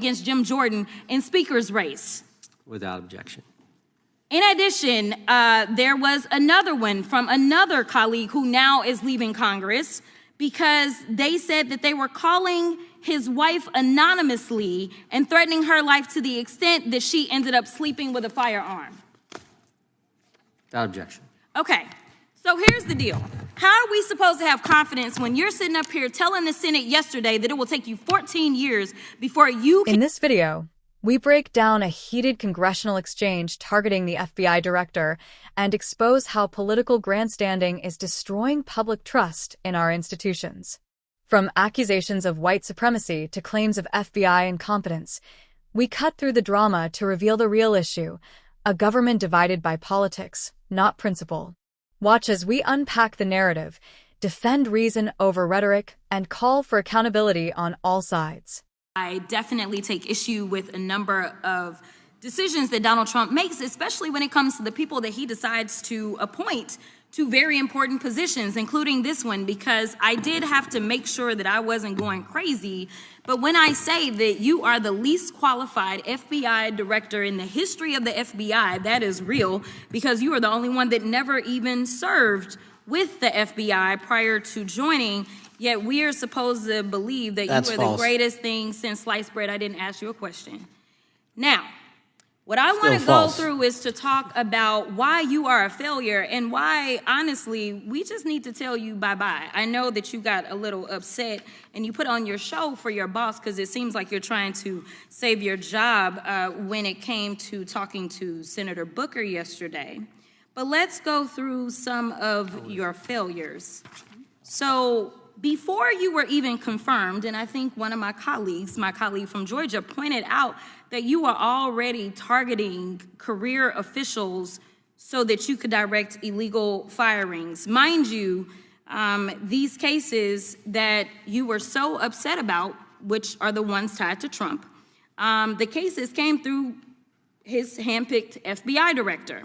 against Jim Jordan in Speaker's race. Without objection. In addition, there was another one from another colleague who now is leaving Congress because they said that they were calling his wife anonymously and threatening her life to the extent that she ended up sleeping with a firearm. Without objection. Okay, so here's the deal. How are we supposed to have confidence when you're sitting up here telling the Senate yesterday that it will take you 14 years before you can— In this video, we break down a heated congressional exchange targeting the FBI director and expose how political grandstanding is destroying public trust in our institutions. From accusations of white supremacy to claims of FBI incompetence, we cut through the drama to reveal the real issue, a government divided by politics, not principle. Watch as we unpack the narrative, defend reason over rhetoric, and call for accountability on all sides. I definitely take issue with a number of decisions that Donald Trump makes, especially when it comes to the people that he decides to appoint to very important positions, including this one, because I did have to make sure that I wasn't going crazy. But when I say that you are the least qualified FBI director in the history of the FBI, that is real, because you are the only one that never even served with the FBI prior to joining. Yet we are supposed to believe that you are the greatest thing since sliced bread. I didn't ask you a question. Now, what I want to go through is to talk about why you are a failure and why, honestly, we just need to tell you bye-bye. I know that you got a little upset and you put on your show for your boss because it seems like you're trying to save your job when it came to talking to Senator Booker yesterday. But let's go through some of your failures. So before you were even confirmed, and I think one of my colleague from Georgia, pointed out that you were already targeting career officials so that you could direct illegal firings. Mind you, these cases that you were so upset about, which are the ones tied to Trump, the cases came through his handpicked FBI director.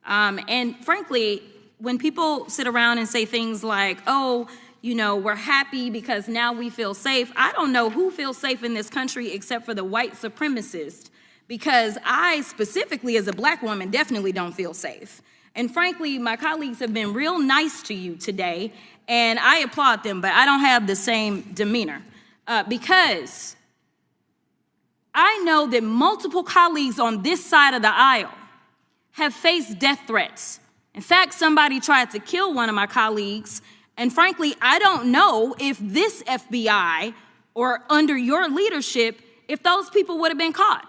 And frankly, when people sit around and say things like, oh, you know, we're happy because now we feel safe. I don't know who feels safe in this country except for the white supremacists, because I specifically as a black woman definitely don't feel safe. And frankly, my colleagues have been real nice to you today, and I applaud them, but I don't have the same demeanor because I know that multiple colleagues on this side of the aisle have faced death threats. In fact, somebody tried to kill one of my colleagues. And frankly, I don't know if this FBI or under your leadership, if those people would have been caught.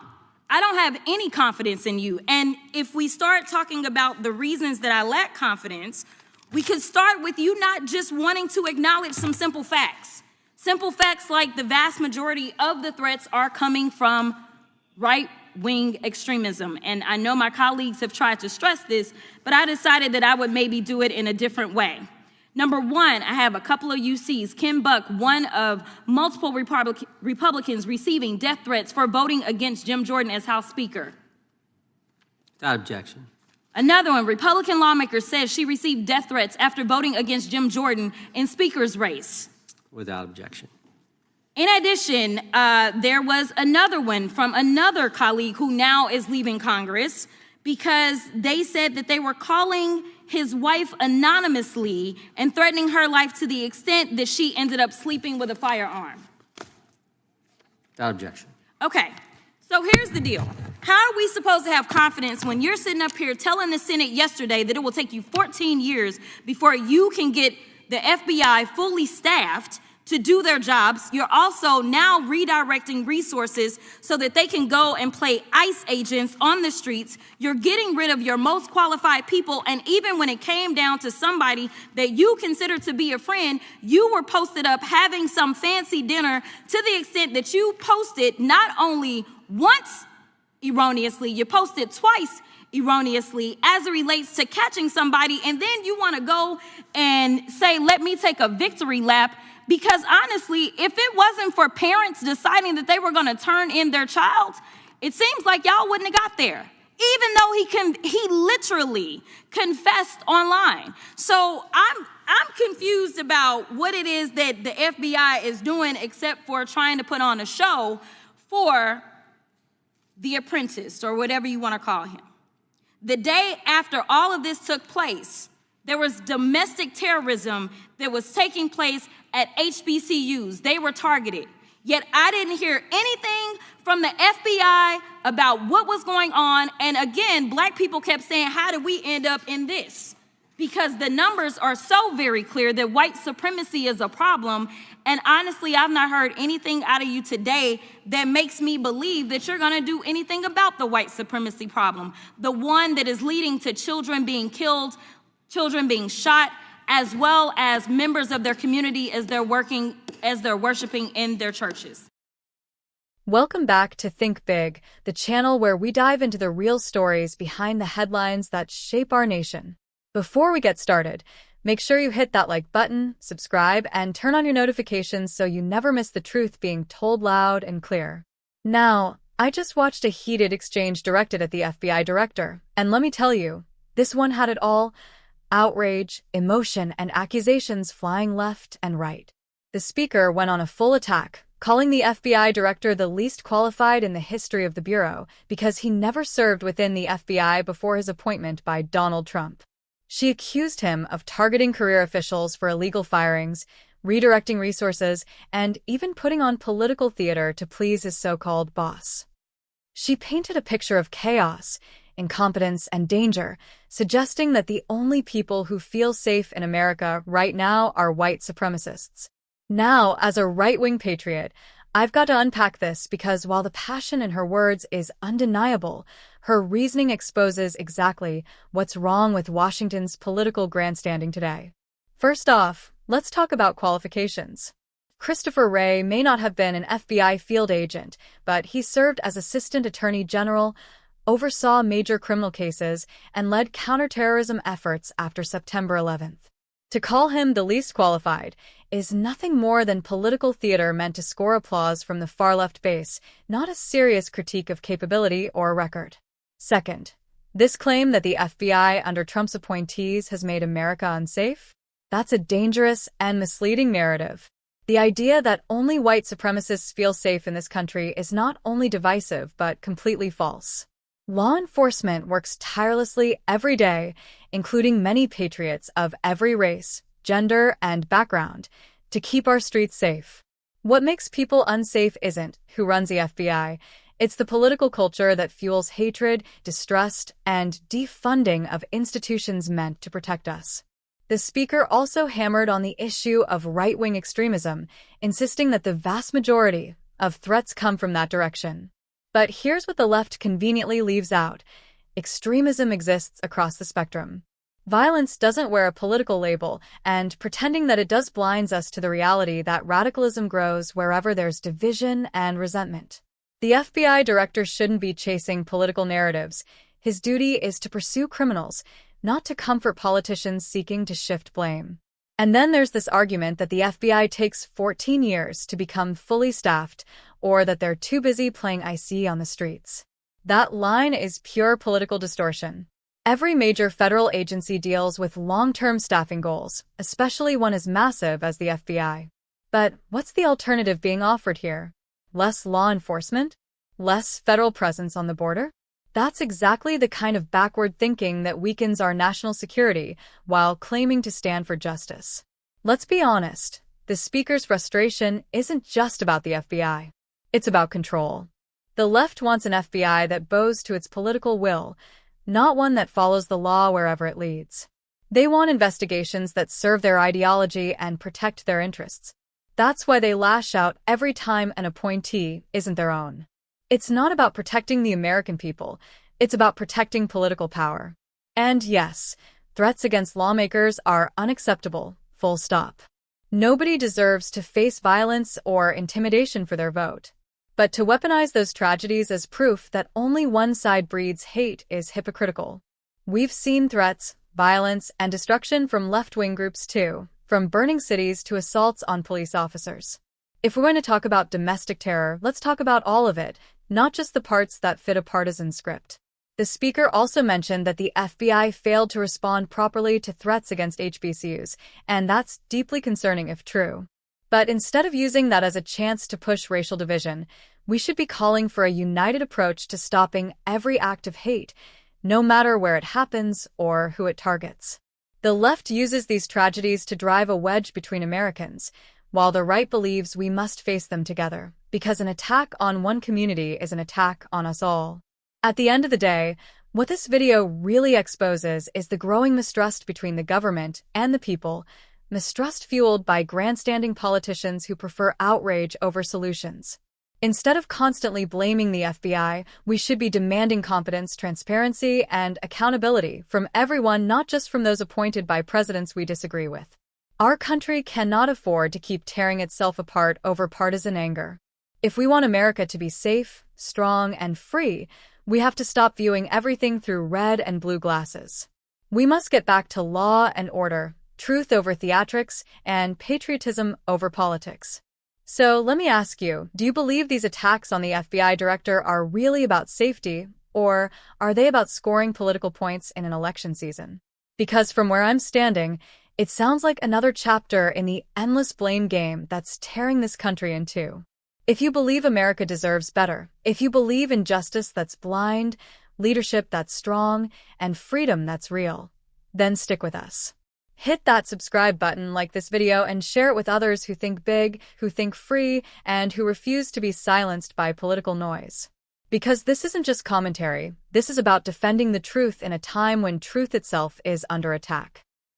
I don't have any confidence in you. And if we start talking about the reasons that I lack confidence, we could start with you not just wanting to acknowledge some simple facts. Simple facts like the vast majority of the threats are coming from right-wing extremism. And I know my colleagues have tried to stress this, but I decided that I would maybe do it in a different way. Number one, I have a couple of UCs. Kim Buck, one of multiple Republicans receiving death threats for voting against Jim Jordan as House Speaker. Without objection. Another one, Republican lawmaker says she received death threats after voting against Jim Jordan in Speaker's race. Without objection. In addition, there was another one from another colleague who now is leaving Congress because they said that they were calling his wife anonymously and threatening her life to the extent that she ended up sleeping with a firearm. Without objection. Okay, so here's the deal. How are we supposed to have confidence when you're sitting up here telling the Senate yesterday that it will take you 14 years before you can get the FBI fully staffed to do their jobs? You're also now redirecting resources so that they can go and play ICE agents on the streets. You're getting rid of your most qualified people. And even when it came down to somebody that you consider to be a friend, you were posted up having some fancy dinner to the extent that you posted not only once erroneously, you posted twice erroneously as it relates to catching somebody. And then you want to go and say, let me take a victory lap. Because honestly, if it wasn't for parents deciding that they were going to turn in their child, it seems like y'all wouldn't have got there, even though he literally confessed online. So I'm confused about what it is that the FBI is doing except for trying to put on a show for the apprentice, or whatever you want to call him. The day after all of this took place, there was domestic terrorism that was taking place at HBCUs. They were targeted. Yet I didn't hear anything from the FBI about what was going on. And again, Black people kept saying, how did we end up in this? Because the numbers are so very clear that white supremacy is a problem. And honestly, I've not heard anything out of you today that makes me believe that you're going to do anything about the white supremacy problem, the one that is leading to children being killed, children being shot, as well as members of their community as they're worshiping in their churches. Welcome back to Think Big, the channel where we dive into the real stories behind the headlines that shape our nation. Before we get started, make sure you hit that like button, subscribe, and turn on your notifications so you never miss the truth being told loud and clear. Now, I just watched a heated exchange directed at the FBI director, and let me tell you, this one had it all: outrage, emotion, and accusations flying left and right. The speaker went on a full attack, calling the FBI director the least qualified in the history of the Bureau because he never served within the FBI before his appointment by Donald Trump. She accused him of targeting career officials for illegal firings, redirecting resources, and even putting on political theater to please his so-called boss. She painted a picture of chaos, incompetence, and danger, suggesting that the only people who feel safe in America right now are white supremacists. Now, as a right-wing patriot, I've got to unpack this because while the passion in her words is undeniable, her reasoning exposes exactly what's wrong with Washington's political grandstanding today. First off, let's talk about qualifications. Christopher Wray may not have been an FBI field agent, but he served as Assistant Attorney General, oversaw major criminal cases, and led counterterrorism efforts after September 11th. To call him the least qualified is nothing more than political theater meant to score applause from the far-left base, not a serious critique of capability or record. Second, this claim that the FBI under Trump's appointees has made America unsafe? That's a dangerous and misleading narrative. The idea that only white supremacists feel safe in this country is not only divisive but completely false. Law enforcement works tirelessly every day, including many patriots of every race, gender, and background, to keep our streets safe. What makes people unsafe isn't who runs the FBI. It's the political culture that fuels hatred, distrust, and defunding of institutions meant to protect us. The speaker also hammered on the issue of right-wing extremism, insisting that the vast majority of threats come from that direction. But here's what the left conveniently leaves out: extremism exists across the spectrum. Violence doesn't wear a political label, and pretending that it does blinds us to the reality that radicalism grows wherever there's division and resentment. The FBI director shouldn't be chasing political narratives. His duty is to pursue criminals, not to comfort politicians seeking to shift blame. And then there's this argument that the FBI takes 14 years to become fully staffed, or that they're too busy playing IC on the streets. That line is pure political distortion. Every major federal agency deals with long-term staffing goals, especially one as massive as the FBI. But what's the alternative being offered here? Less law enforcement? Less federal presence on the border? That's exactly the kind of backward thinking that weakens our national security while claiming to stand for justice. Let's be honest, the speaker's frustration isn't just about the FBI. It's about control. The left wants an FBI that bows to its political will, not one that follows the law wherever it leads. They want investigations that serve their ideology and protect their interests. That's why they lash out every time an appointee isn't their own. It's not about protecting the American people, it's about protecting political power. And yes, threats against lawmakers are unacceptable, full stop. Nobody deserves to face violence or intimidation for their vote. But to weaponize those tragedies as proof that only one side breeds hate is hypocritical. We've seen threats, violence, and destruction from left-wing groups too, from burning cities to assaults on police officers. If we're going to talk about domestic terror, let's talk about all of it, not just the parts that fit a partisan script. The speaker also mentioned that the FBI failed to respond properly to threats against HBCUs, and that's deeply concerning if true. But instead of using that as a chance to push racial division, We should be calling for a united approach to stopping every act of hate, no matter where it happens or who it targets. The left uses these tragedies to drive a wedge between Americans, while the right believes we must face them together, because an attack on one community is an attack on us all. At the end of the day, what this video really exposes is the growing mistrust between the government and the people, mistrust fueled by grandstanding politicians who prefer outrage over solutions. Instead of constantly blaming the FBI, we should be demanding competence, transparency, and accountability from everyone, not just from those appointed by presidents we disagree with. Our country cannot afford to keep tearing itself apart over partisan anger. If we want America to be safe, strong, and free, we have to stop viewing everything through red and blue glasses. We must get back to law and order, truth over theatrics, and patriotism over politics. So let me ask you, do you believe these attacks on the FBI director are really about safety, or are they about scoring political points in an election season? Because from where I'm standing, it sounds like another chapter in the endless blame game that's tearing this country in two. If you believe America deserves better, if you believe in justice that's blind, leadership that's strong, and freedom that's real, then stick with us. Hit that subscribe button, like this video, and share it with others who think big, who think free, and who refuse to be silenced by political noise. Because this isn't just commentary, this is about defending the truth in a time when truth itself is under attack.